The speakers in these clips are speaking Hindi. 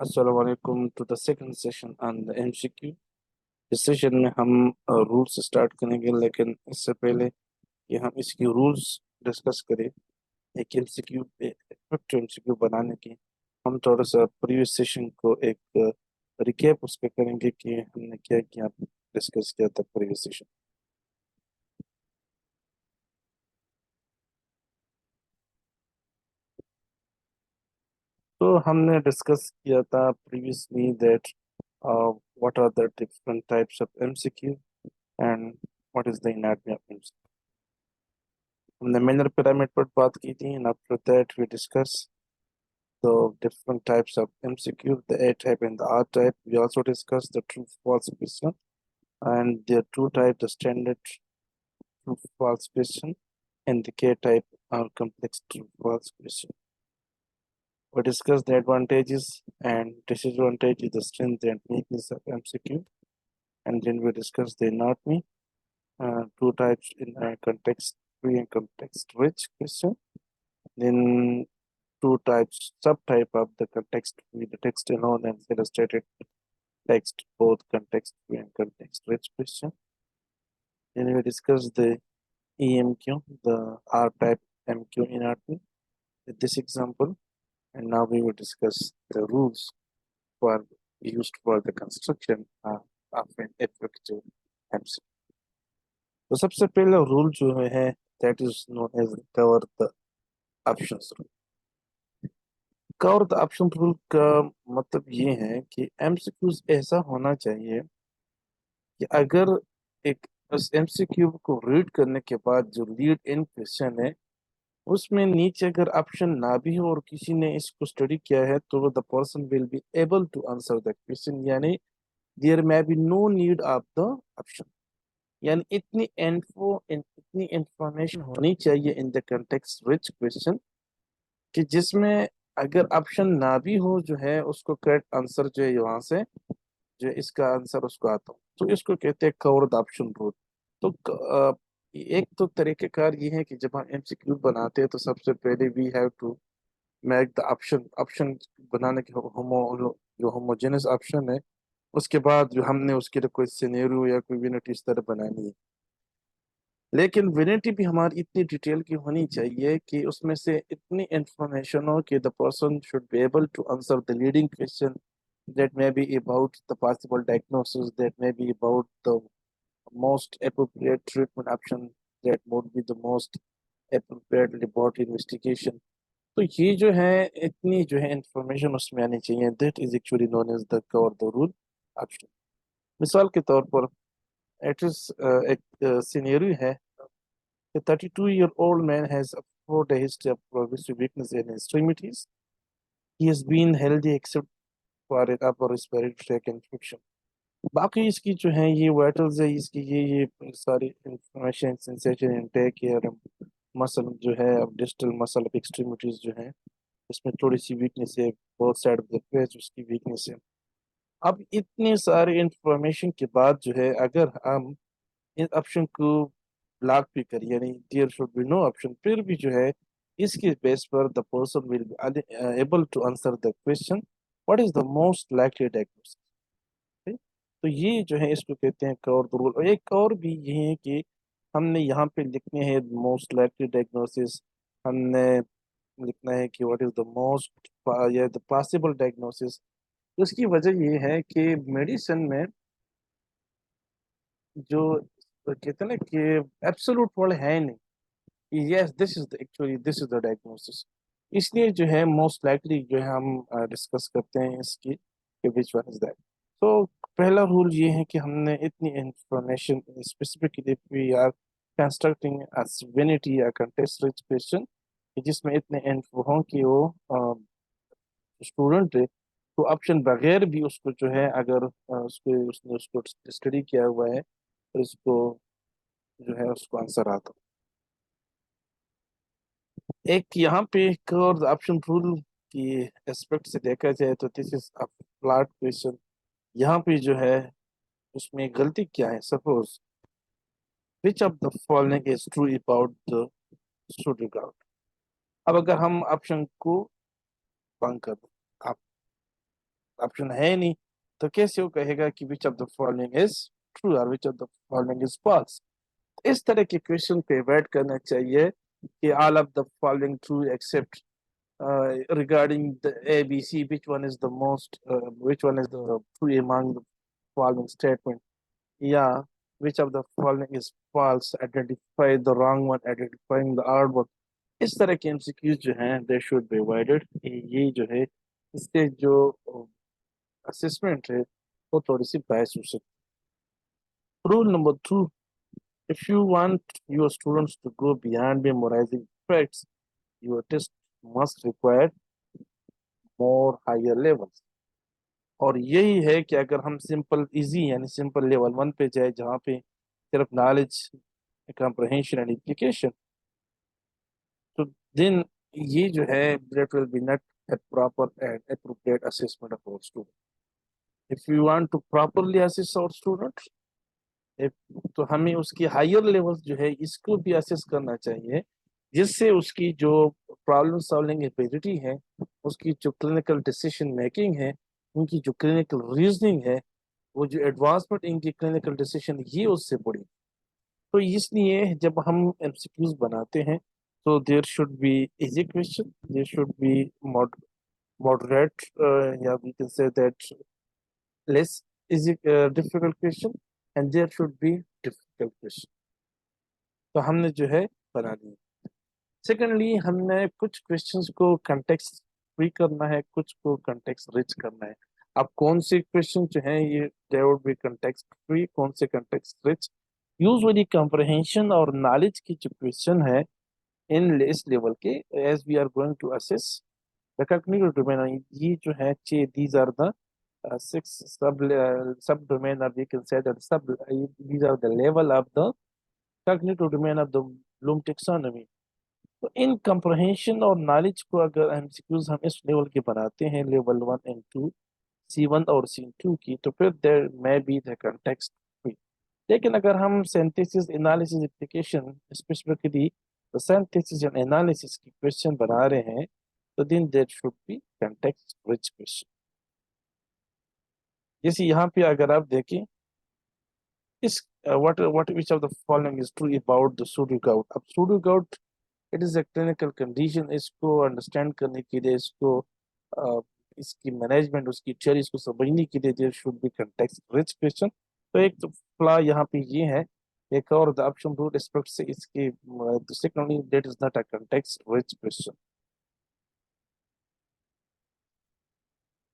अस्सलाम वालेकुम to the second session on the MCQ. इस सेशन में हम रूल्स स्टार्ट करेंगे, लेकिन इससे पहले कि हम इसकी रूल्स डिस्कस करें, एक एमसीक्यू इफेक्टिव एमसीक्यू बनाने की हम थोड़ा सा प्रीवियस सेशन को एक रिकैप उस पर करेंगे कि हमने क्या क्या डिस्कस किया था प्रीवियस सेशन। तो हमने डिस्कस किया था previously that what are the different types of MCQ and what is the anatomy of MCQ. हमने मैनर पिरामिड पर बात की थी and after that we discuss the different types of MCQ, the A type and the R type. We also discuss the true false question and the two type, the standard true false question and the K type or complex true false question. We discuss the advantages and disadvantages, the strength and weakness of MCQ, and then we discuss the anatomy, two types in context free and context rich question. Then two types, subtype of the context with the text alone and illustrated text, both context free and context rich question. Then we discuss the EMQ, the R type MQ in RP with this example. And now we will discuss the rules for used for the construction of an effective MC. तो सबसे पहला रूल जो है that is known as cover the options rule. Cover the option rule का मतलब ये है कि एमसीक्यूज ऐसा होना चाहिए कि अगर एक उस एमसीक्यू को रीड करने के बाद जो लीड इन क्वेश्चन है उसमें नीचे अगर ऑप्शन ना भी हो और किसी ने इसको स्टडी किया है तो the person will be able to answer the question, यानी there may be no need of the option. यानी इतनी इंफॉर्मेशन होनी चाहिए in the context rich question कि जिसमें अगर ऑप्शन ना भी हो जो है उसको करेक्ट आंसर जो है वहां से जो है इसका आंसर उसको आता हो, तो इसको कहते हैं कवर्ड ऑप्शन रूल। तो एक तो तरीकेकार ये है कि जब हम एमसीक्यू बनाते हैं तो सबसे पहले we have to make the option option बनाने के जो होमोजेनस ऑप्शन है उसके बाद जो हमने उसके लिए कोई सिनेरियो या कोई यूनिट इस तरह बनानी है। लेकिन विनिटी भी हमारी इतनी डिटेल की होनी चाहिए कि उसमें से इतनी इंफॉर्मेशन हो कि the person should be able to answer the leading question that may be about the possible diagnosis, that may be about the most appropriate treatment option, that would be the most appropriate laboratory investigation. तो ये जो है इतनी जो है इंफॉर्मेशन उसमें आनी चाहिए, that is actually known as the cover the rule option. मिसाल के तौर पर इट इज एक सिनेरियो है, a 32-year-old man has a history of progressive weakness in his extremities. He has been healthy except for an upper respiratory tract infection. बाकी इसकी जो है ये वाइटल्स है, इसकी ये सारी इंफॉर्मेशन सेंसेशन इनटेक या मसल जो है अब डिस्टल मसल एक्सट्रीमिटीज जो है इसमें थोड़ी सी वीकनेस है, both side of the face उसकी वीकनेस है। अब इतने सारे इंफॉर्मेशन के बाद जो है अगर हम इन ऑप्शन को ब्लॉक भी करें यानी there should be no option, फिर भी जो है इसके बेस पर the person will be able to answer the question what is the most likely diagnosis. तो ये जो है इसको कहते हैं कवर द रूल। और एक और भी ये है कि हमने यहाँ पे लिखने हैं मोस्ट लाइकली डायग्नोसिस, हमने लिखना है कि व्हाट इज द मोस्ट या द पॉसिबल डायग्नोसिस। उसकी वजह ये है कि मेडिसिन में जो कहते हैं ना कि एब्सोल्यूट वर्ड है नहीं, yes this is the actually this is the diagnosis. इसलिए जो है मोस्ट लाइकली जो है हम डिस्कस करते हैं इसकी कि विच वन इज दैट। तो पहला रूल ये है कि हमने इतनी information specifically we are constructing a विनिटी या कंटेस्ट रिच क्वेश्चन जिसमें इतने इन्फो हों कि वो स्टूडेंट है तो ऑप्शन बगैर भी उसको जो है अगर उसने उसको स्टडी किया हुआ है तो इसको जो है उसको आंसर आता। एक यहाँ पे एक और ऑप्शन रूल की एस्पेक्ट से देखा जाए तो this is a flat question. यहाँ पे जो है उसमें गलती क्या है, suppose which of the following is true about the student ground. अब अगर हम ऑप्शन को बंद कर दें, आप ऑप्शन है नहीं, तो कैसे वो कहेगा कि which of the following is true or which of the following is false. इस तरह के क्वेश्चन पे अवॉइड करना चाहिए कि all of the following true except regarding the ABC, which one is the most, which one is the true among the following statement? Yeah, which of the following is false? Identify the wrong one, identifying the odd one. इस तरह के एमसीक्यूज जो हैं दे शुड बी अवॉइडेड। ये जो है इससे जो असेसमेंट है वो थोड़ी सी बायस हो सकती है। Rule number 2, if you want your students to go beyond memorizing facts, your test must require more higher levels। और यही है कि अगर हम सिंपल इजी यानी सिंपल लेवल 1 पे जाए जहाँ पे सिर्फ नॉलेज, comprehension एंड एप्लीकेशन, तो देन ये जो है that will be not a proper and appropriate assessment of our student। If we want to properly assess our student, तो हमें उसकी हायर लेवल्स जो है इसको भी असेस करना चाहिए, जिससे उसकी जो प्रॉब्लम सॉल्विंग एबिलिटी है, उसकी जो क्लिनिकल डिसीजन मेकिंग है, उनकी जो क्लिनिकल रीजनिंग है, वो जो एडवांसमेंट इनकी क्लिनिकल डिसीजन, ये उससे बड़ी। तो इसलिए जब हम एमसीक्यूज बनाते हैं तो there should be easy question, there should be moderate, या we can say that less easy difficult question, and there should be difficult question। तो हमने जो है बना दी। सेकेंडली हमने कुछ क्वेश्चंस को कंटेक्स्ट फ्री करना है, कुछ को कंटेक्स्ट रिच करना है। अब कौन से क्वेश्चन जो हैं ये they would be context free, कौन से कंटेक्स्ट रिच। यूजुअली कंप्रहेंशन और नॉलेज की जो क्वेश्चन है इन इस लेवल के, as we are going to assess the cognitive domain, ये जो है these are the six subdomain, or we can say that these are the level of the cognitive domain of the Bloom taxonomy। तो इन कंप्रहेंशन और नॉलेज को अगर एमसीक्यूज हम इस लेवल के बनाते हैं, लेवल 1 एंड 2, C1 और C2 की, तो फिर there may be the context free. लेकिन अगर हम synthesis analysis application, specifically the synthesis and analysis की क्वेश्चन बना रहे हैं, तो then there should be context rich question. जैसे यहाँ पे अगर आप देखें इस what which of the following is true about the pseudo gout। अब pseudo gout it is a clinical condition. इसको अंडरस्टैंड करने के लिए, इसको इसकी मैनेजमेंट, उसकी थ्योरीज को समझने के लिए there should be context rich question. तो एक तो फ्लॉ यहाँ पे ये है। एक और द ऑप्शन रूल एस्पेक्ट से इसकी secondly that is not a context rich question.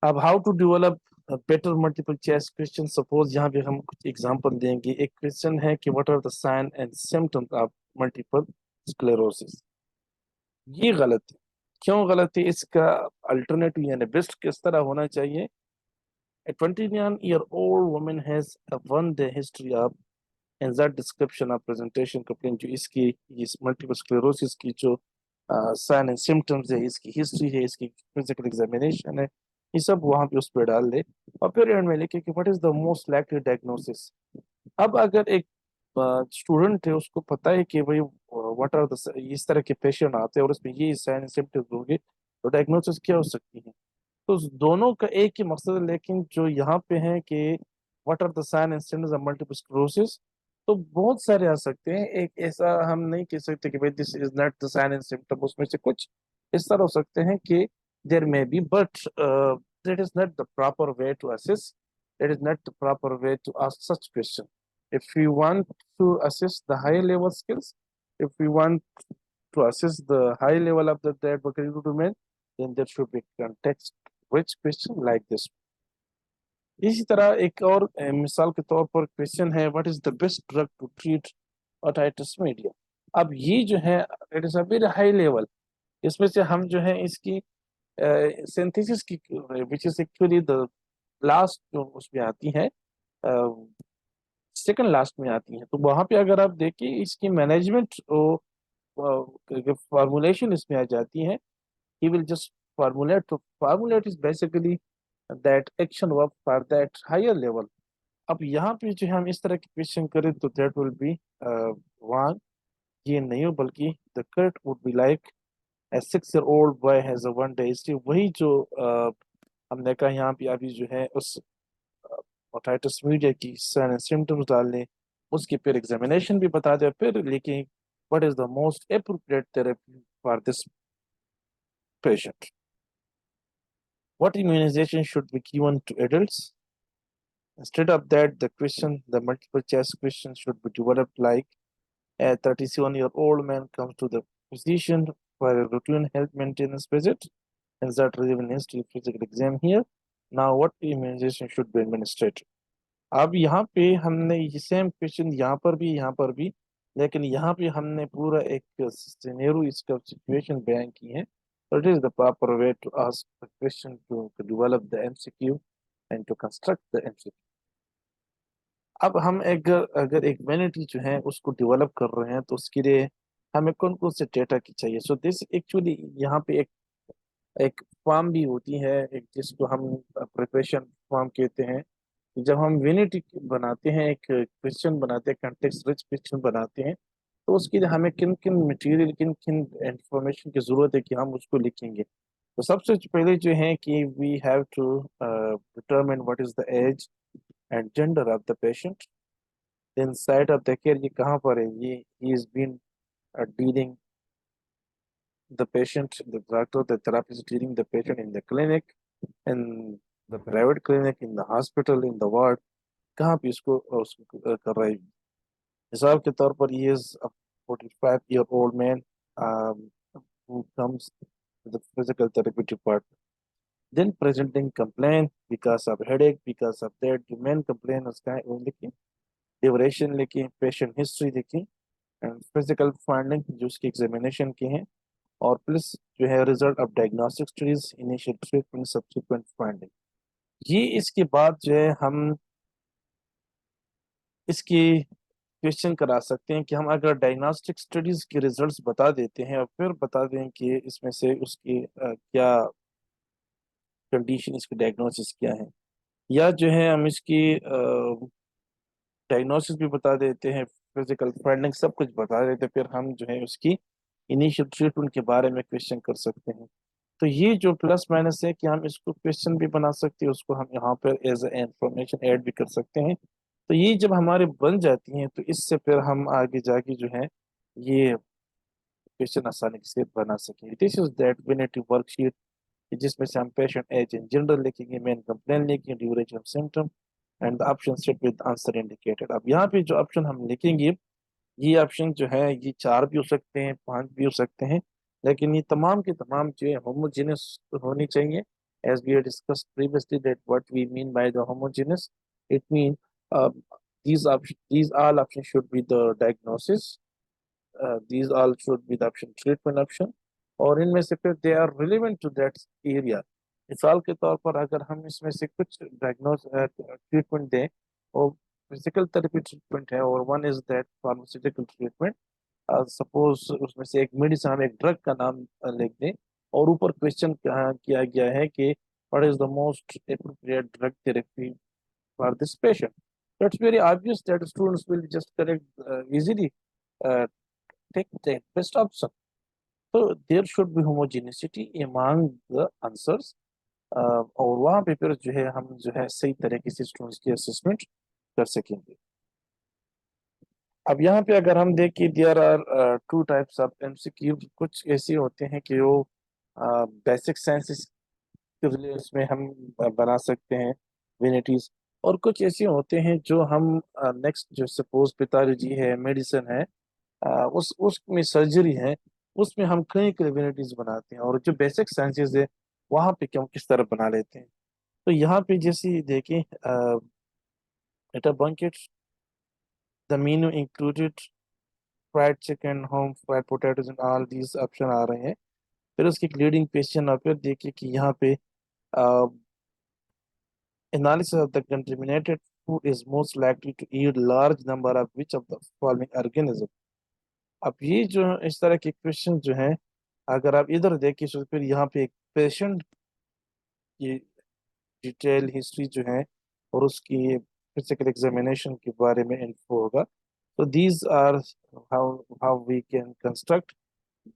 अब how to develop better multiple choice question. Suppose यहाँ पे हम कुछ एग्जांपल देंगे। एक क्वेश्चन है कि what are the sign and symptoms of multiple sclerosis. ये गलत है। क्यों गलत है? इसका अल्टरनेटिव यानी बेस्ट किस तरह होना चाहिए? A 29-year-old woman has a one-day history of, and that description of presentation complaint, जो इसकी इस मल्टीपल स्क्लेरोसिस की जो साइन एंड सिम्टम्स है, इसकी हिस्ट्री है, इसकी फिजिकल एग्जामिनेशन है, ये सब वहां पे उस पर डाल दे और फिर एंड में लिखे कि what is the most likely diagnosis. अब अगर एक स्टूडेंट है, उसको पता है कि भाई व्हाट आर द इस तरह के पेशेंट आते हैं और उसमें ये साइन सिम्टम्स होंगे, तो डायग्नोसिस क्या हो सकती है। तो दोनों का एक ही मकसद है, लेकिन जो यहाँ पे है कि what are the sign and symptoms of multiple sclerosis, तो बहुत सारे आ सकते हैं। एक ऐसा हम नहीं कह सकते कि भाई this is not the sign and symptom. उसमें से कुछ इस तरह हो सकते हैं कि there may be, but that is not the proper way to assess, that is not the proper way to ask such question. if we want to assess the high level skills, if we want to assess the high level of the vocabulary domain, then there should be context rich question like this। इसी तरह एक और मिसाल के तौर पर क्वेश्चन है what is the best drug to treat otitis media. अब ये जो है it is a very high level. इसमें से हम जो है इसकी सिंथेसिस की, which is actually the last जो उसमें आती है, सेकंड लास्ट में आती है, तो वहां पे अगर आप देखिए इसकी मैनेजमेंट फॉर्मुलेशन इसमें आ जाती है। ही विल जस्ट फॉर्मुलेट, तो formulate is basically that action work for that higher level. अब यहाँ पे जो है हम इस तरह की क्वेश्चन करें तो दैट विल बी रॉन्ग। ये नहीं हो, बल्कि the correct would be like a 6-year-old boy has a one day history। वही जो हमने कहा यहाँ पे अभी जो है उस ओटाइटिस मीडिया की सिम्टम्स डाल लें, उसकी फिर एग्जामिनेशन भी बता दें, फिर लेकिन what is the most appropriate therapy for this patient, what immunization should be given to adults. Instead of that, the multiple choice question should be developed like a 37-year-old man comes to the physician for a routine health maintenance visit. Insert relevant history physical exam here. Now, what immunization should be administered? अब यहाँ पे हमने ये सेम क्वेश्चन यहाँ पर भी, लेकिन यहाँ पे हमने पूरा एक सिनेरियो इसका सिचुएशन बयान की है. So it is the proper way to ask the question to develop the MCQ and to construct the MCQ. अब हम एक अगर एक वैनिटी जो है उसको डेवलप कर रहे हैं तो उसके लिए हमें कौन कौन से डेटा की चाहिए. सो दिस एक्चुअली यहाँ पे एक एक फॉर्म भी होती है, एक जिसको हम प्रिपरेशन फॉर्म कहते हैं. जब हम यूनिटी बनाते हैं, एक क्वेश्चन बनाते हैं, कंटेक्स्ट रिच क्वेश्चन बनाते हैं, तो उसके लिए हमें किन किन मटेरियल, किन किन इंफॉर्मेशन की जरूरत है कि हम उसको लिखेंगे. तो सबसे पहले जो है कि we have to determine what is the age and gender of the patient. Then site of the care, ये कहाँ पर है, ये he is been dealing the patient, the doctor, the therapist dealing the patient in the clinic, in the private clinic, in the hospital, in the ward, कहाँ पे उसको कर रहा है. मिसाल के तौर पर he is a 45-year-old man who comes to the physical therapy department. Then presenting complaint because of headache, because of that, the main complaint उसका है वो लिखी, duration लिखी, patient history लिखी, and physical finding जो उसकी examination की है, और प्लस जो है result of diagnostic studies, initial treatment, subsequent finding. ये इसके बाद जो है हम इसकी क्वेश्चन करा सकते हैं कि हम अगर डायग्नोस्टिक स्टडीज के रिजल्ट्स बता देते हैं और फिर बता दें कि इसमें से उसकी क्या कंडीशन, इसकी डायग्नोसिस क्या है, या जो है हम इसकी डायग्नोसिस भी बता देते हैं, फिजिकल फाइंडिंग सब कुछ बता देते हैं, फिर हम जो है उसकी इनिशियल ट्रीटमेंट के बारे में क्वेश्चन कर सकते हैं. तो ये जो प्लस माइनस है कि हम इसको क्वेश्चन भी बना सकते हैं, उसको हम यहाँ पर एज ए इंफॉर्मेशन ऐड भी कर सकते हैं. तो ये जब हमारे बन जाती हैं तो इससे फिर हम आगे जाके जो है ये क्वेश्चन आसानी से बना सकेंगे. This is that unity worksheet, जिसमें से हम पेशेंट एज इन जनरल लिखेंगे, मेन कंप्लेन लिखेंगे, duration of symptom and the option set with answer indicated. अब यहाँ पे जो ऑप्शन हम लिखेंगे, ये ऑप्शन जो है ये 4 भी हो सकते हैं, 5 भी हो सकते हैं, लेकिन ये तमाम के तमाम जो है होमोजेनस होनी चाहिए. As we discussed previously that what we mean by the homogenous, it mean these all options should be the diagnosis, these all should be the option treatment option, और इनमें से फिर they are relevant to that area. मिसाल के तौर पर अगर हम इसमें से कुछ डायग्नोस ट्रीटमेंट दें और फिजिकल थेरेपी ट्रीटमेंट है और one is that pharmaceutical treatment, suppose उसमें से एक मेडिसिन, हम एक ड्रग का नाम लिख दें और ऊपर क्वेश्चन किया गया है कि what is the most appropriate drug therapy for this patient. So it's very obvious that students will just correct easily, uh, take the best option. So there should be homogeneity among the answers. और वहाँ पे फिर जो है हम जो है सही तरीके से स्टूडेंट्स की असेसमेंट कर सकेंगे. अब यहाँ पे अगर हम देखें, there are 2 types of MCQ. कुछ ऐसे होते हैं कि वो बेसिक साइंसेस के रिलेटेड में हम बना सकते हैं विनिटीज, और कुछ ऐसे होते हैं जो हम नेक्स्ट जो सपोज पैथोलॉजी है, मेडिसिन है, उस उसमें सर्जरी है, उसमें हम क्लिनिकल विनिटीज बनाते हैं, और जो बेसिक साइंसेज है वहाँ पे हम किस तरह बना लेते हैं. तो यहाँ पे जैसे देखें, at a banquets, the menu included fried chicken, home fried potatoes and all these option आ रहे हैं. फिर उसकी लीडिंग क्वेश्चन, और फिर देखिए कि यहाँ पे analysis of the contaminated food is most likely to yield large number of which of the following organism. अब ये जो इस तरह के क्वेश्चन जो हैं, अगर आप इधर देखिए तो फिर यहाँ पे एक पेशेंट की डिटेल हिस्ट्री जो है और उसकी फिजिकल एग्जामिनेशन के बारे में इन्फो होगा. तो these are how we can construct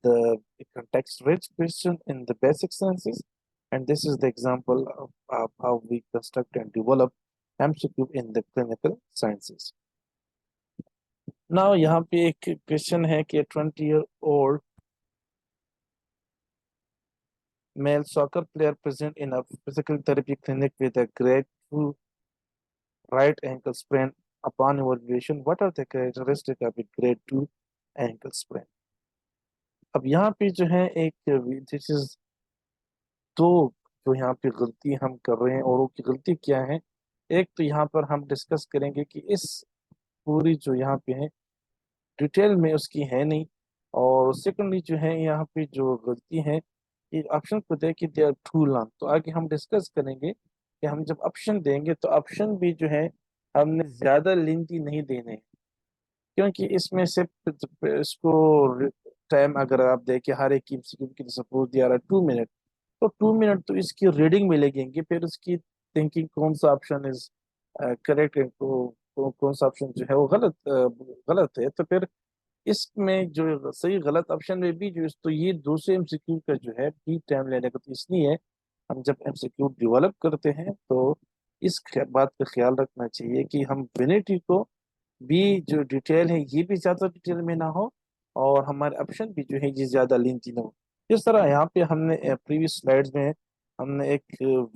the context rich question in the basic sciences, and this is the example how we construct and develop MCQ in the clinical sciences. Now यहाँ पे एक क्वेश्चन है कि 20-year-old male soccer player present in a physical therapy clinic with a grade 2 right ankle sprain. Upon evaluation, what are the characteristics of a grade 2 ankle sprain? अब यहाँ पे जो है एक दिस इज दो जो यहाँ पे गलती हम कर रहे हैं, और वो की गलती क्या है? एक तो यहाँ पर हम डिस्कस करेंगे कि इस पूरी जो यहाँ पे है डिटेल में उसकी है नहीं, और सेकेंडली जो है यहाँ पे जो गलती है, ये ऑप्शन को दे कि दे आर टू लॉन्ग। तो आगे हम डिस्कस करेंगे कि हम जब ऑप्शन देंगे तो ऑप्शन भी जो है हमने ज्यादा लेंथी नहीं देने हैं, क्योंकि इसमें से इसको टाइम अगर आप देखें हर एक की सपोज दिया रहा है 2 मिनट, तो 2 मिनट तो इसकी रीडिंग में लगेंगे, फिर उसकी थिंकिंग कौन सा ऑप्शन इज करेक्ट, कौन सा ऑप्शन जो है वो गलत है, तो फिर इसमें जो सही गलत ऑप्शन में भी जो तो ये दूसरे एमसीक्यू का जो है भी टाइम लेने का, तो इसलिए हम जब एमसीक्यू डेवलप करते हैं तो इस बात का ख्याल रखना चाहिए कि हम विनिटी को भी जो डिटेल है ये भी ज्यादा डिटेल में ना हो, और हमारे ऑप्शन भी जो है ये ज्यादा लेंथी ना हो। जिस तरह यहाँ पे हमने प्रीवियस स्लाइड्स में हमने एक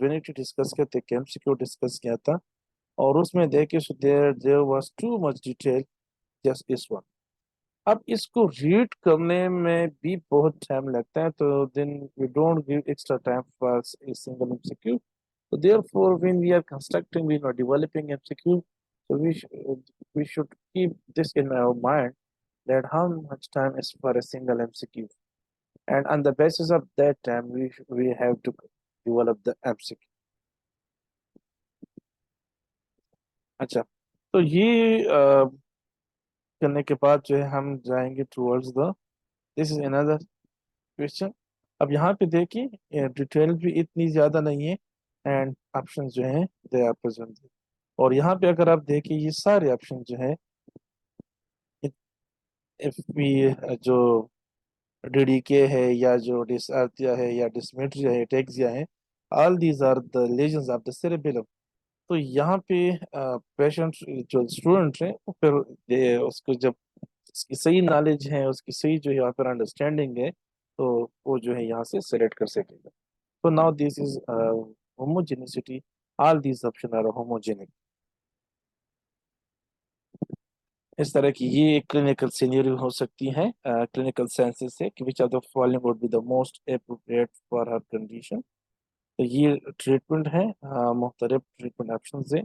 विनिटी डिस्कस किया था, एमसीक्यू डिस्कस किया था, और उसमें देखे so there there was too much detail just this one. अब इसको रीड करने में भी बहुत टाइम लगता है, तो then we don't give extra time for a single MCQ. So therefore, when we are constructing, we are developing MCQ, so we should keep this in our mind that how much time is for a single MCQ, and on the basis of that time, we have to develop the MCQ. अच्छा, तो ये करने के बाद जो है हम जाएंगे towards the this is another question. अब यहाँ पे देखिए डिटेल भी इतनी ज्यादा नहीं है, एंड ऑप्शन जो है दे आर प्रेजेंट, और यहाँ पे अगर आप देखिए ये सारे ऑप्शन जो है, इफ भी जो डीडीके है या जो डिसआर्थिया है या डिसमेट्रिया है, टेक्सिया है, all these are the lesions of the cerebellum. तो यहाँ पे पेशेंट जो स्टूडेंट है वो फिर उसको जब उसकी सही नॉलेज है, उसकी सही जो यहाँ पर अंडरस्टैंडिंग है, तो वो जो है यहाँ से सेलेक्ट कर सकेगा। तो now this is homogeneity, all these option are homogenic. इस तरह की ये क्लिनिकल सिनेरियो हो सकती है क्लिनिकल सेंसेस से कि which are the following would be the most appropriate for her condition. तो ये ट्रीटमेंट है, मुख्तलिफ ट्रीटमेंट ऑप्शन है,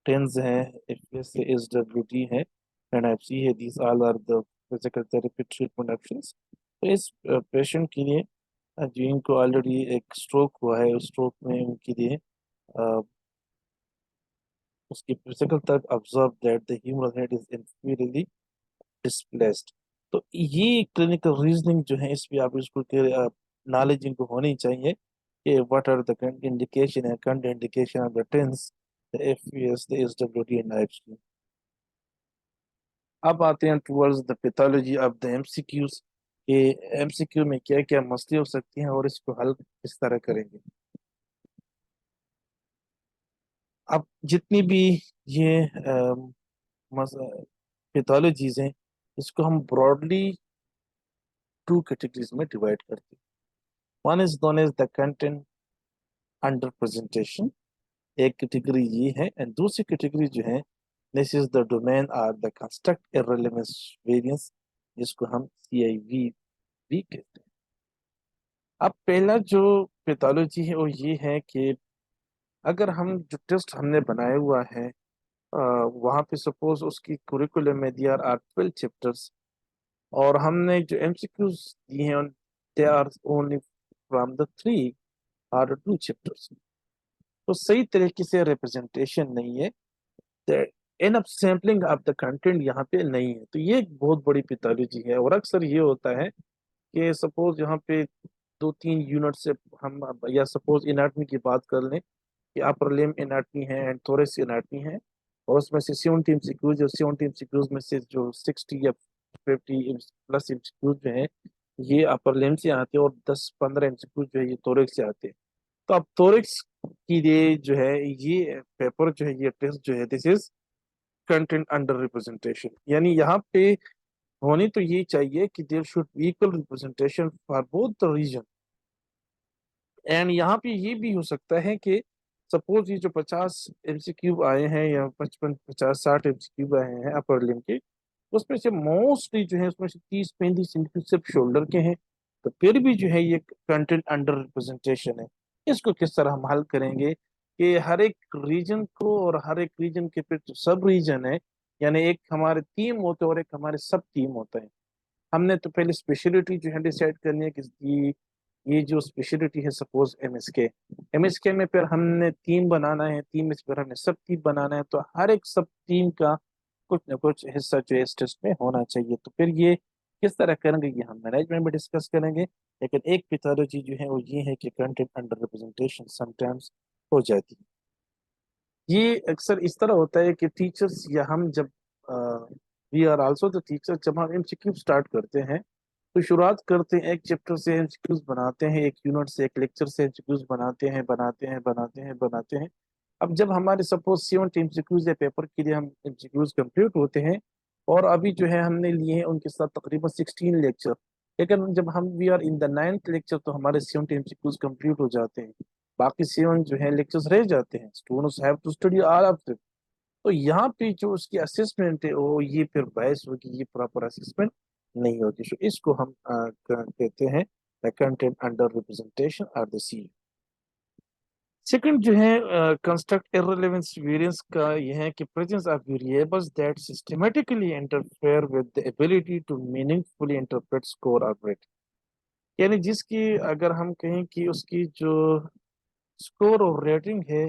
टेंस है, एफएस है, एसडब्ल्यूटी है, एनएफसी है, these all are the physical therapy treatment options. तो इस पेशेंट के लिए जिनको ऑलरेडी एक स्ट्रोक हुआ है, उस स्ट्रोक में उनके लिए उसकी फिजिकल तक observe that the humeral head is inferiorly displaced. तो ये क्लिनिकल रीजनिंग जो है, इस पे आप इसको नॉलेज इनको होनी चाहिए कि what are the indication and contraindication of the TENS, the FS, the SWT and IFC. अब आते हैं towards the pathology of the MCQs के एमसीक्यू में क्या क्या मसले हो सकती हैं और इसको हल किस तरह करेंगे। अब जितनी भी ये पैथोलॉजीज हैं, इसको हम ब्रॉडली टू कैटेगरीज में डिवाइड करते हैं। One is known as the content under presentation, एक कैटेगरी ये है, एंड दूसरी कैटेगरी जो है दिस इज द डोमेन और द कंस्ट्रक्ट इररिलेवेंस वेरिएंस, जिसको हम सीआईवी भी कहते हैं। अब पहला जो पैथोलॉजी है वो ये है कि अगर हम जो टेस्ट हमने बनाया हुआ है वहाँ पे सपोज उसकी कुरिकुलम में दिया आर 12 चैप्टर्स, और हमने जो एमसीक्यूज दिए हैं they are only from the 3 और 2 चैप्टर्स, तो सही तरीके से रिप्रेजेंटेशन नहीं है, enough sampling of the content यहाँ पे नहीं है। तो ये एक बहुत बड़ी पैथोलॉजी है, और अक्सर ये होता है कि सपोज यहाँ पे 2-3 यूनिट से हम या सपोज एनाटॉमी की बात कर लें कि अपर लिम्ब एनाटॉमी है एंड थोरेसिक एनाटॉमी है, और उसमें से 70 एमसीक्यूज, और 70 एमसीक्यूज में से जो 60 या 50 प्लस एमसीक्यूज जो है ये अपर लिम्ब से आते हैं, और 10-15 एमसीक्यूज जो है ये थोरेक्स से आते हैं। तो अब थोरेक्स कि ये जो है, ये पेपर जो है, ये टेस्ट जो है, this is content under representation. यानी यहाँ पे होनी तो ये चाहिए कि there should be equal representation for both the reason. And यहाँ पे ये भी हो सकता है कि सपोज ये जो 50 MCQ आए हैं, या 55 50 60 MCQ आए हैं अपर लिम के, उसमें से मोस्टली जो है उसमें से 30 35 MCQ सिर्फ शोल्डर के हैं। तो फिर भी जो है ये कंटेंट अंडर रिप्रेजेंटेशन है। इसको किस तरह हम हल करेंगे कि हर एक रीजन को, और हर एक रीजन के फिर जो सब रीजन है, यानी एक हमारे थीम होते हैं और एक हमारे सब थीम होते हैं। हमने तो पहले स्पेशलिटी जो है डिसाइड करनी है कि ये जो स्पेशलिटी है, सपोज एमएसके में फिर हमने टीम बनाना है, टीम में से फिर हमने सब टीम बनाना है, तो हर एक सब टीम का कुछ ना कुछ हिस्सा जो है इस टेस्ट में होना चाहिए। तो फिर ये किस तरह करेंगे, ये हम मैनेजमेंट में डिस्कस करेंगे। लेकिन एक पैथोलॉजी जो है वो ये है कि कंटेंट अंडर रिप्रेजेंटेशन समटाइम्स हो जाती है। ये अक्सर इस तरह होता है कि टीचर्स या हम जब we are also the teacher, जब हम एमसीक्यू स्टार्ट करते हैं तो शुरुआत करते हैं एक चैप्टर से एमसीक्यूज बनाते हैं, एक यूनिट से, एक लेक्चर से एमसीक्यूज बनाते हैं। अब जब हमारे सपोज 7 एमसीक्यूज या पेपर के लिए हम एमसीक्यूज कंप्लीट होते हैं, और अभी जो है हमने लिए हैं उनके साथ तकरीबन 16 लेक्चर, लेकिन जब हम we are in the 9th lecture तो हमारे 7 एमसीक्यूज कंप्लीट हो जाते हैं। बाकी 7 जो है लेक्चर्स रह जाते हैं, students have to study all of them. तो यहाँ पे जो उसकी असेसमेंट है वो ये फिर बायस होगी, ये प्रॉपर असेसमेंट नहीं होगी। तो इसको हम कहते हैं कंटेंट अंडर रिप्रेजेंटेशन और द सी। सेकंड जो है कंस्ट्रक्ट इररिलेवेंस वेरिएंस का, यह है कि presence of variables that systematically interfere with the ability to meaningfully interpret score और रेट। यानी जिसकी अगर हम कहें कि उसकी जो स्कोर और रेटिंग है,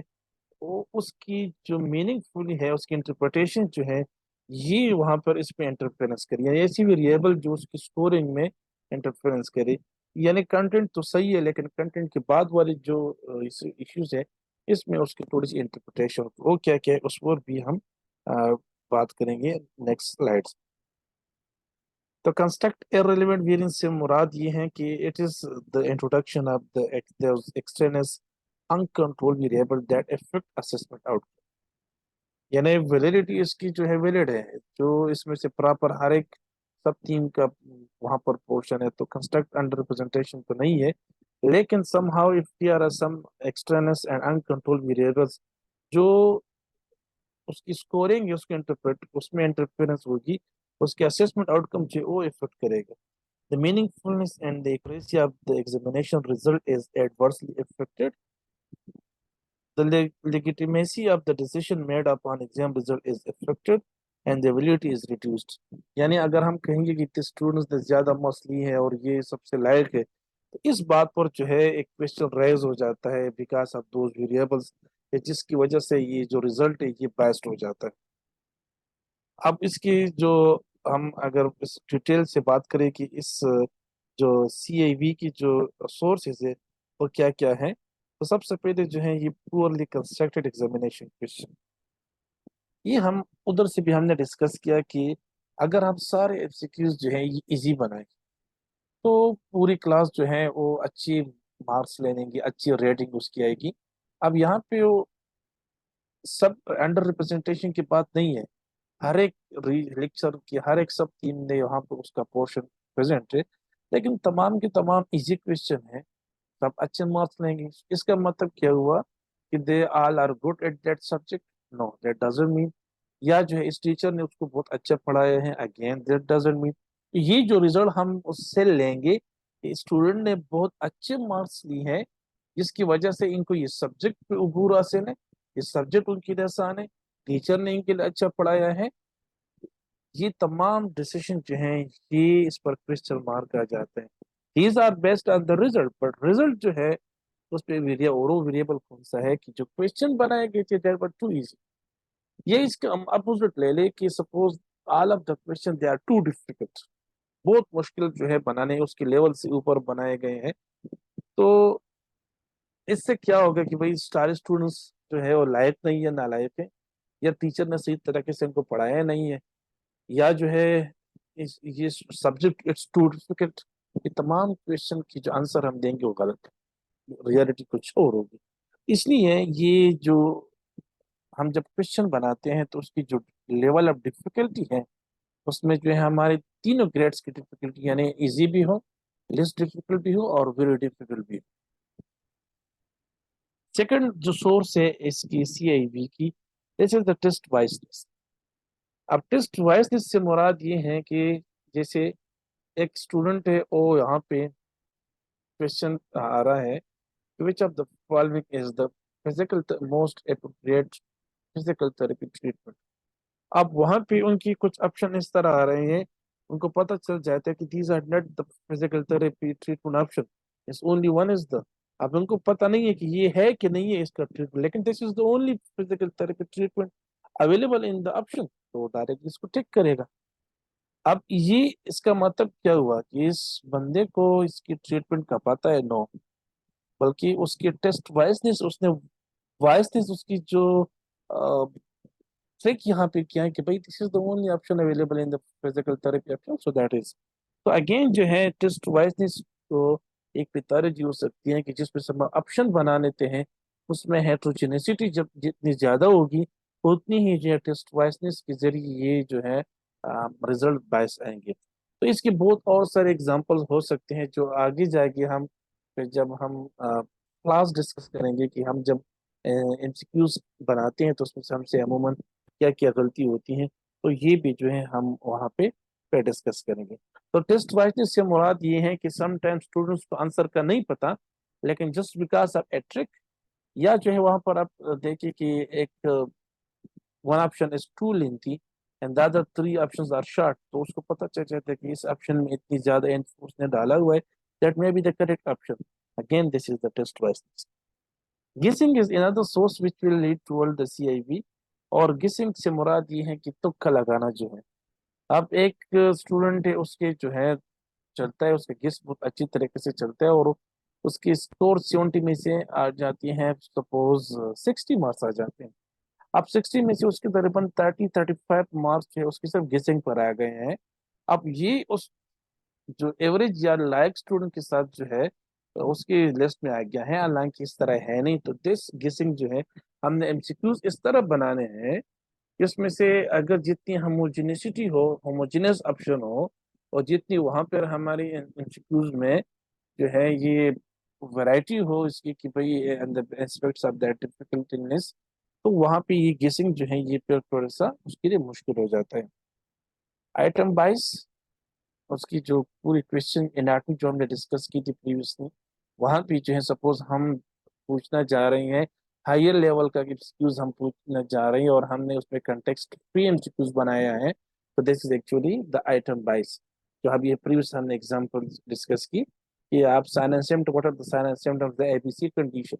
वो उसकी जो मीनिंगफुल है, उसकी इंटरप्रिटेशन जो है, ये वहां पर इस पे इंटरफेरेंस करे, यानी ऐसी वेरिएबल जो उसकी स्कोरिंग में इंटरफेरेंस करे। यानी कंटेंट तो सही है, लेकिन कंटेंट के बाद वाली जो इश्यूज है, इसमें उसकी थोड़ी सी इंटरप्रिटेशन, वो क्या क्या है उस पर भी हम अ, बात करेंगे नेक्स्ट स्लाइड्स। तो कंस्ट्रक्ट इररिलेवेंट वेरिएंस से मुराद ये है कि it is the introduction of the external uncontrolled variable that affect assessment outcome. यानी वैलिडिटी इसकी जो है वैलिड है, जो इसमें से प्रॉपर हर एक सब टीम का वहां पर पोर्शन है, तो कंस्ट्रक्ट अंडर रिप्रेजेंटेशन तो नहीं है। लेकिन somehow if there are some externals and uncontrolled variables, जो उसकी स्कोरिंग है, उसके इंटरप्रेट उसमें इंटरफेरेंस होगी, उसके असेसमेंट आउटकम जो है वो इफेक्ट करेगा। The meaningfulness and the accuracy of the examination result is adversely affected. The legitimacy of the decision made upon exam result is affected and the validity is reduced. यानी अगर हम कहेंगे कि इतने स्टूडेंट्स ने ज्यादा मार्क्स लिए हैं और ये सबसे लायक है, तो इस बात पर जो है एक क्वेश्चन रेज हो जाता है बिकॉज ऑफ दोज वेरिएबल्स, जिसकी वजह से ये जो रिजल्ट है ये बायस्ड हो जाता है। अब इसकी जो हम अगर इस डिटेल से बात करें कि इस जो CIV की जो सोर्सेज है वो क्या क्या है, तो सबसे पहले जो है ये पुअरली कंस्ट्रक्टेड एग्जामिनेशन क्वेश्चन। ये हम उधर से भी हमने डिस्कस किया कि अगर हम सारे एमसीक्यूज जो है ये इजी बनाए, तो पूरी क्लास जो है वो अच्छी मार्क्स ले लेंगी, अच्छी रेटिंग उसकी आएगी। अब यहाँ पे वो सब अंडर रिप्रेजेंटेशन की बात नहीं है, हर एक लेक्चर की हर एक सब टीम ने यहाँ पर उसका पोर्शन प्रेजेंट है, लेकिन तमाम के तमाम इजी क्वेश्चन है, सब अच्छे मार्क्स लेंगे। इसका मतलब क्या हुआ कि they all are good at that subject? No, that doesn't mean. या जो है इस टीचर ने उसको बहुत अच्छा पढ़ाया है, अगेन दैट डजंट मीन। ये जो रिजल्ट हम उससे लेंगे कि स्टूडेंट ने बहुत अच्छे मार्क्स लिए हैं, जिसकी वजह से इनको ये सब्जेक्ट पे अबूर हासिल है, ये सब्जेक्ट उनके लिए आसान है, टीचर ने इनके लिए अच्छा पढ़ाया है। ये तमाम डिसीजन जो हैं ये इस पर क्वेश्चन मार्क आ जाते हैं। These are based on the result, but result जो है उस पे वेरिएबल कौन सा है कि जो क्वेश्चन बनाए गए थे दैट वर टू इजी। ये इसके हम अपोजिट ले ले कि suppose all of the question they are too difficult, बहुत मुश्किल जो है बनाने, उसके लेवल से ऊपर बनाए गए हैं। तो इससे क्या होगा कि भाई सारे स्टूडेंट्स जो है वो लायक नहीं है, नालायक है, या टीचर ने सही तरीके से इनको पढ़ाया नहीं है, या जो है ये सब्जेक्ट इट्स टू डिफिकल्ट। ये तमाम क्वेश्चन की जो आंसर हम देंगे वो गलत है, रियलिटी कुछ और होगी। इसलिए ये जो हम जब क्वेश्चन बनाते हैं तो उसकी जो लेवल ऑफ डिफिकल्टी है उसमें जो है हमारे तीनों ग्रेड्स की डिफिकल्टी, यानी इजी भी हो, लेस डिफिकल्ट भी हो और वेरी डिफिकल्ट भी हो। सेकंड जो सोर्स है इसकी CIB की, this is the test wiseness. अब टेस्ट वाइजनेस से मुराद ये है कि जैसे एक स्टूडेंट है और यहाँ पे क्वेश्चन आ रहा है, विच of the following is the physical most appropriate physical therapy treatment. अब वहां पे उनकी कुछ ऑप्शन इस तरह आ रहे हैं, उनको पता चल जाता है कि these are not the physical therapy treatment option, इस ओनली वन इज द। अब उनको पता नहीं है कि ये है कि नहीं है इसका ट्रीटमेंट, लेकिन this is the only physical therapy treatment available in the option, तो डायरेक्ट इसको टिक करेगा। अब ये इसका मतलब क्या हुआ कि इस बंदे को इसकी ट्रीटमेंट का पता है? नो, बल्कि उसकी टेस्ट वाइजनेस, उसने वाइजनेस उसकी जो ट्रिक यहाँ पे किया है कि भाई this is the only option available in the physical therapy option, so that is. तो अगेन जो है टेस्ट वाइजनेस को एक पितारजी हो सकती है कि जिसमें से हम ऑप्शन बना लेते हैं, उसमें हेट्रोजेनेसिटी जब जितनी ज्यादा होगी उतनी ही जो है टेस्ट वाइजनेस के जरिए ये जो है रिजल्ट बायस आएंगे। तो इसके बहुत और सारे एग्जांपल्स हो सकते हैं जो आगे जाके हम फिर जब हम क्लास डिस्कस करेंगे कि हम जब MCQs बनाते हैं तो उसमें से हमसे अमूमन क्या क्या गलती होती हैं, तो ये भी जो है हम वहाँ पे डिस्कस करेंगे। तो टेस्ट वाइजनेस से मुराद ये है कि समटाइम्स स्टूडेंट्स को आंसर का नहीं पता, लेकिन just because of a trick, या जो है वहां पर आप देखिए कि एक one option is too lengthy and the other three options are short, तो उसको पता चल जाता है कि इस ऑप्शन में इतनी ज्यादा इनपुट उसने डाला हुआ है, that may be the correct option. Again this is the test wiseness. Guessing is another source which will lead toward the CIV। और गेसिंग से मुराद ये है कि तुक्का लगाना जो है। अब एक स्टूडेंट है, उसके जो है चलता है, उसका गेस बहुत अच्छी तरीके से चलता है और उसकी स्कोर 70 में से आ जाती है, सपोज 60 मार्क्स आ जाते हैं। अब 60 में से उसके तकरीबन 30-35 मार्क्स जो है उसके सिर्फ गेसिंग पर आ गए हैं। अब ये उस जो एवरेज या लायक स्टूडेंट के साथ जो है तो उसकी लिस्ट में आ गया है, हालांकि इस तरह है नहीं। तो दिस गेसिंग जो है हमने MCQs इस तरह बनाने हैं कि उसमें से अगर जितनी होमोजेनिसिटी हो, होमोजेनियस ऑप्शन हो, और जितनी वहां पर हमारी MCQs में जो है ये वैरायटी हो इसकी कि भाई and the aspects of that difficultiness, तो वहां पे ये गेसिंग जो है ये फिर थोड़ा सा उसके लिए मुश्किल हो जाता है। आइटम 22, उसकी जो पूरी क्वेश्चन एनाटॉमी जो हमने डिस्कस की थी प्रीवियसली, वहां पे जो है सपोज हम पूछना जा रहे हैं हायर लेवल का एमसीक्यूज हम पूछना जा रहे हैं और हमने उसमें कंटेक्स्ट फ्री एमसीक्यूज बनाया है, तो this is actually the item 22। जो अभी ये प्रीवियस हमने एग्जांपल डिस्कस की कि आप sign and symptom, what are the sign and symptom of the ABC condition,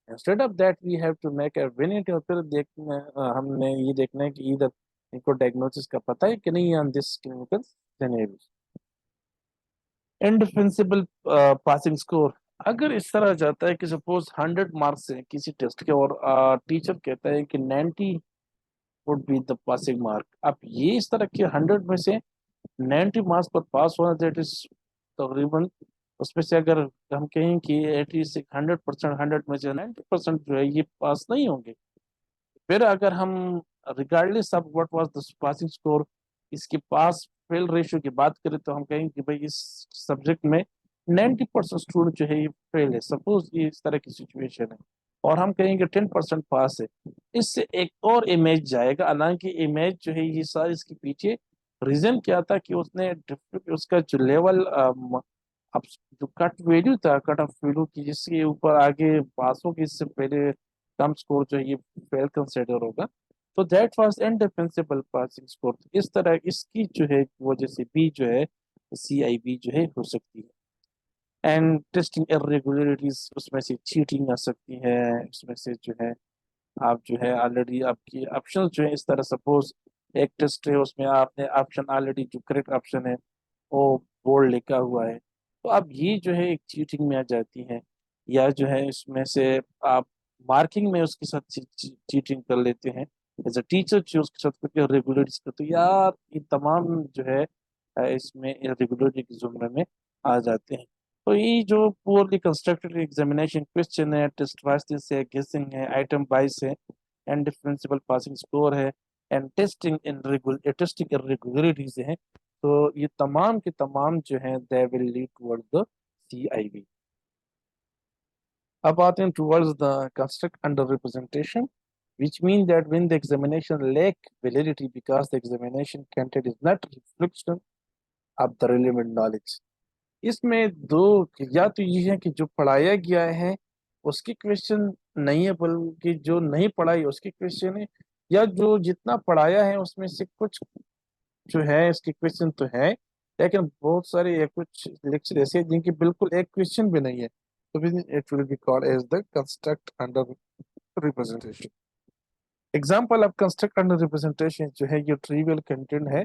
instead of that we have to make a unit, और फिर देखना हमने ये देखना है कि इधर इनको डायग्नोसिस का पता है कि नहीं on this clinical scenario. Indefensible passing score, अगर इस तरह जाता है कि सपोज 100 मार्क्स है किसी टेस्ट के और टीचर कहता है कि 90 would be the passing mark, अब ये इस तरह के 100 में से 90 मार्क्स पर पास होना, दैट इज तकरीबन उसमें से अगर हम कहें कि एटलीस्ट 100%, 100 में से 90% जो है ये पास नहीं होंगे। फिर अगर हम regardless of what was the passing score इसके पास फेल रेशियो की बात करें तो हम कहेंगे कि भाई इस सब्जेक्ट में 90% स्टूडेंट जो है ये फेल है, सपोज ये इस तरह की सिचुएशन है, और हम कहेंगे 10% पास है। इससे एक और इमेज जाएगा, हालांकि इमेज जो है ये सारी इसके पीछे रीजन क्या था कि उसने उसका जो लेवल अब जो कट वैल्यू था, कट ऑफ वैल्यू की जिसके ऊपर आगे पास होगी इससे पहले कम स्कोर जो है ये फेल कंसिडर होगा, तो दैट वाज इंडिफेंसिबल पासिंग स्कोर। इस तरह इसकी जो है वजह से भी जो है CIB जो है हो सकती है। एंड टेस्टिंग इरेगुलरिटीज, उसमें से चीटिंग आ सकती है, उसमें से जो है आप जो है ऑलरेडी आपकी ऑप्शन जो है इस तरह, सपोज एक टेस्ट है उसमें आपने ऑप्शन ऑलरेडी जो करेक्ट ऑप्शन है वो बोर्ड लिखा हुआ है, तो अब ये जो है एक चीटिंग में आ जाती है। या जो है इसमें से आप मार्किंग में उसके साथ चीटिंग कर लेते हैं, एज अ टीचर जो उसके साथ कुछ रेगुलरिटीज करते हो, यार ये तमाम जो है इसमें इरेगुलरिटी के जुमरे में आ जाते हैं। तो ये जो poorly constructed examination question है, टेस्ट वाइज है, गेसिंग है, आइटम वाइज है, एंड डिफरेंशियल पासिंग स्कोर है, एंड टेस्टिंग इरेगुलरिटीज है, तो ये तमाम के तमाम जो है they will lead towards the CIV। अब आते हैं towards the construct under representation, which mean that when the examination lack validity because the examination content is not reflection of the relevant knowledge। इसमें दो, या तो ये है कि जो पढ़ाया गया है उसकी क्वेश्चन नहीं है, बल्कि जो नहीं पढ़ाई उसकी क्वेश्चन है, या जो जितना पढ़ाया है उसमें से कुछ जो है इसके क्वेश्चन तो है, लेकिन बहुत सारे या कुछ लेक्चर ऐसे हैं जिनकी बिल्कुल एक क्वेश्चन भी नहीं है, तो it will be called as the construct under representation. Example of construct under representation जो है ये ट्रिवियल कंटेंट है,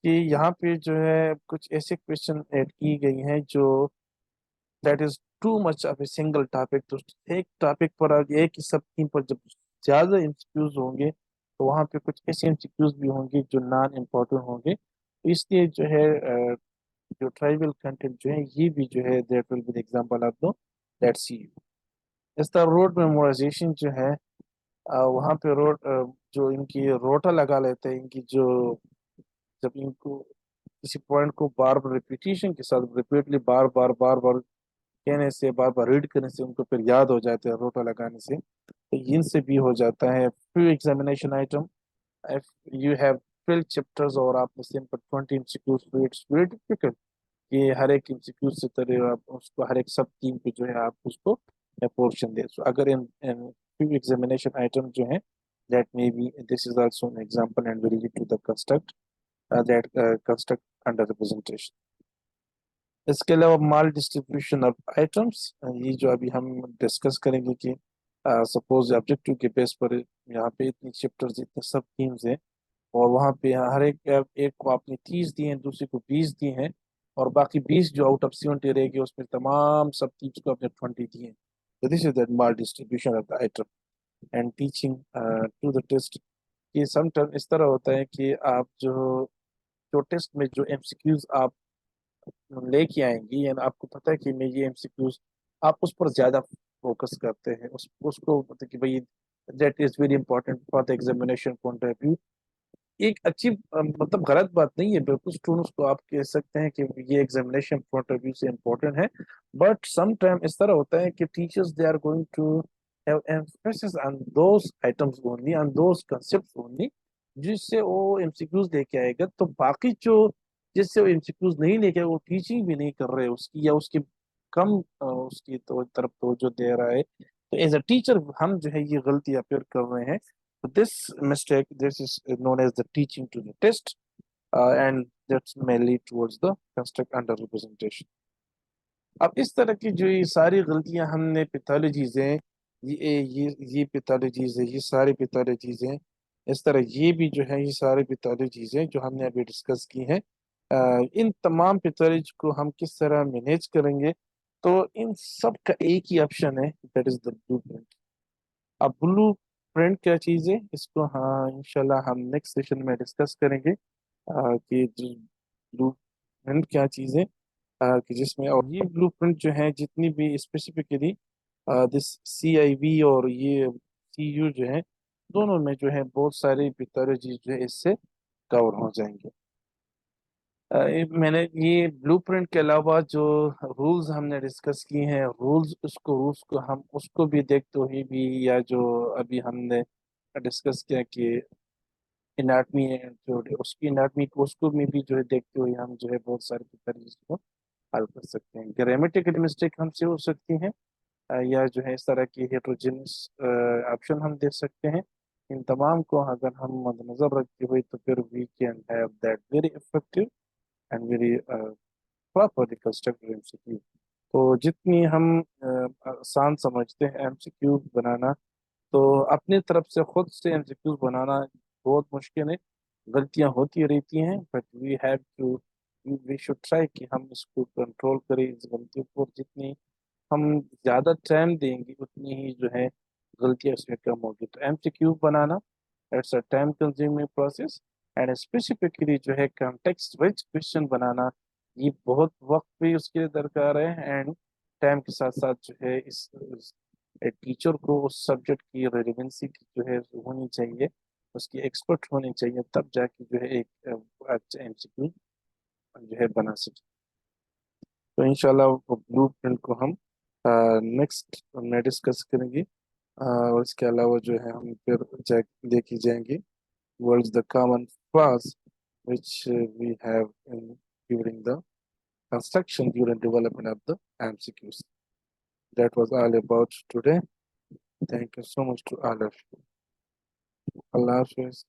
कि यहाँ पे जो है कुछ ऐसे क्वेश्चन ऐड की गई हैं जो that is too much of a single topic. तो एक टॉपिक पर और एक ही सब थीम पर जब ज्यादा एमसीक्यूज होंगे तो वहाँ पे कुछ ऐसे एमसीक्यूज भी होंगे जो नॉन इम्पोर्टेंट होंगे, तो इसलिए जो है जो ट्राइबल कंटेंट जो है ये भी जो है that will be the example of the that C. इस तरह रोड मेमोराइजेशन जो है वहाँ पे रोड जो इनकी रोटा लगा लेते हैं, इनकी जो जब इनको किसी पॉइंट को बार बार रिपीटिशन के साथ रिपीटली बार बार कहने से, बार बार रीड करने से उनको फिर याद हो जाते हैं रोटा लगाने से, तो इनसे भी हो जाता है। फिर examination item, if you have 12 chapters और आपने सिंपल 20 एमसीक्यूज, तो इट्स वेरी डिफिकल्ट कि हर एक एमसीक्यू से तरह आप उसको हर एक सब टीम पे जो है आप उसको पोर्शन दे। सो अगर इन few examination item जो है that may be this is also an example and will lead to the construct that construct under representation। इसके अलावा माल डिस्ट्रीब्यूशन ऑफ आइटम्स, ये जो अभी हम डिस्कस करेंगे कि सपोज ऑब्जेक्टिव के बेस पर यहाँ पे इतनी चैप्टर्स, इतने सब थीम्स हैं, और वहाँ पे हर एक एक को आपने 30 दिए हैं, दूसरे को 20 दिए हैं, और बाकी 20 जो आउट ऑफ 70 रहेगी उसमें तमाम सब टीम्स को अपने 20 दिए हैं। तो this is that maldistribution of the item and teaching to the test. ये समटाइम इस तरह होता है कि आप जो जो टेस्ट में जो एमसीक्यूज आप लेके आएंगी, यानी आपको पता है कि मैं ये एमसीक्यूज, आप उस पर ज्यादा फोकस करते हैं, उस उसको मतलब कि भाई that is very important for the examination point of view. एक अच्छी मतलब गलत बात नहीं है, बिल्कुल स्टूडेंट्स को आप कह सकते हैं कि ये एग्जामिनेशन पॉइंट ऑफ व्यू से इम्पोर्टेंट है, बट सम टाइम इस तरह होता है कि teachers they are going to have emphasis on those items only, on those concepts only, जिससे वो एमसीक्यूज लेके आएगा, तो बाकी जो जिससे वो एमसीक्यूज नहीं लेके आए, वो टीचिंग भी नहीं कर रहे उसकी, या उसकी कम उसकी तो तरफ तो जो दे रहा है, तो एज अ टीचर हम जो है ये गलती अपेयर कर रहे हैं। So this mistake, this is known as the teaching to the test, and that may lead towards the construct under representation। अब इस तरह की जो ये सारी गलतियां हमने पैथोलॉजीज हैं, ये पैथोलॉजीज है, ये सारी पैथोलॉजीज हैं, इस तरह ये भी जो है ये सारी पैथोलॉजीज हैं जो हमने अभी डिस्कस की हैं। इन तमाम पैथोलॉजी को हम किस तरह मैनेज करेंगे, तो इन सब का एक ही ऑप्शन है, दैट इज द ब्लूप्रिंट। अब ब्लू प्रिंट क्या चीज़ है, इसको हाँ इंशाल्लाह हम नेक्स्ट सेशन में डिस्कस करेंगे कि ब्लू प्रिंट क्या चीज़ है, कि जिसमें, और ये ब्लू प्रिंट जो है जितनी भी स्पेसिफिकली दिस CIV और ये CU जो है, दोनों में जो है बहुत सारी पैथोलॉजी जो है इससे कवर हो जाएंगे। मैंने ये ब्लूप्रिंट के अलावा जो रूल्स हमने डिस्कस किए हैं, रूल्स को हम उसको भी देखते हुए भी, या जो अभी हमने डिस्कस किया कि एनाटमी है जो उसकी एनाटमी को उसको में भी जो है देखते हुए हम जो है बहुत सारे तरीके को हल कर सकते हैं। ग्रामेटिकल मिस्टेक हमसे हो सकती हैं, या जो है इस तरह की हेट्रोजेनियस ऑप्शन हम देख सकते हैं। इन तमाम को अगर हम मद्देनजर रखते हुए तो फिर we can have that very effective and very proper constructed MCQ. तो जितनी हम आसान समझते हैं एमसीक्यू बनाना, तो अपनी तरफ से खुद से एमसीक्यू बनाना बहुत मुश्किल है, गलतियां होती रहती हैं, but we have to, we should try कि हम इसको कंट्रोल करें इस गलतियों को। जितनी हम ज़्यादा टाइम देंगे उतनी ही जो है गलतियां उसमें कम होगी। तो MCQ banana it's a time consuming process, and specifically जो है कॉन्टेक्स्ट रिच क्वेश्चन बनाना ये बहुत वक्त भी उसके लिए दरकार है, एंड टाइम के साथ साथ जो है इस टीचर को उस सब्जेक्ट की रेलेवेंसी की जो है होनी चाहिए, उसकी एक्सपर्ट होनी चाहिए, तब जाके जो है एक अच्छा एमसीक्यू जो है बना सके। तो इंशाल्लाह ब्लू प्रिंट को हम नेक्स्ट में डिस्कस करेंगे। और इसके अलावा जो है हम फिर देखी जाएंगे what is the common flaws which we have in during the construction during development of the MCQs. That was all about today. Thank you so much to all of you. Allah Hafiz.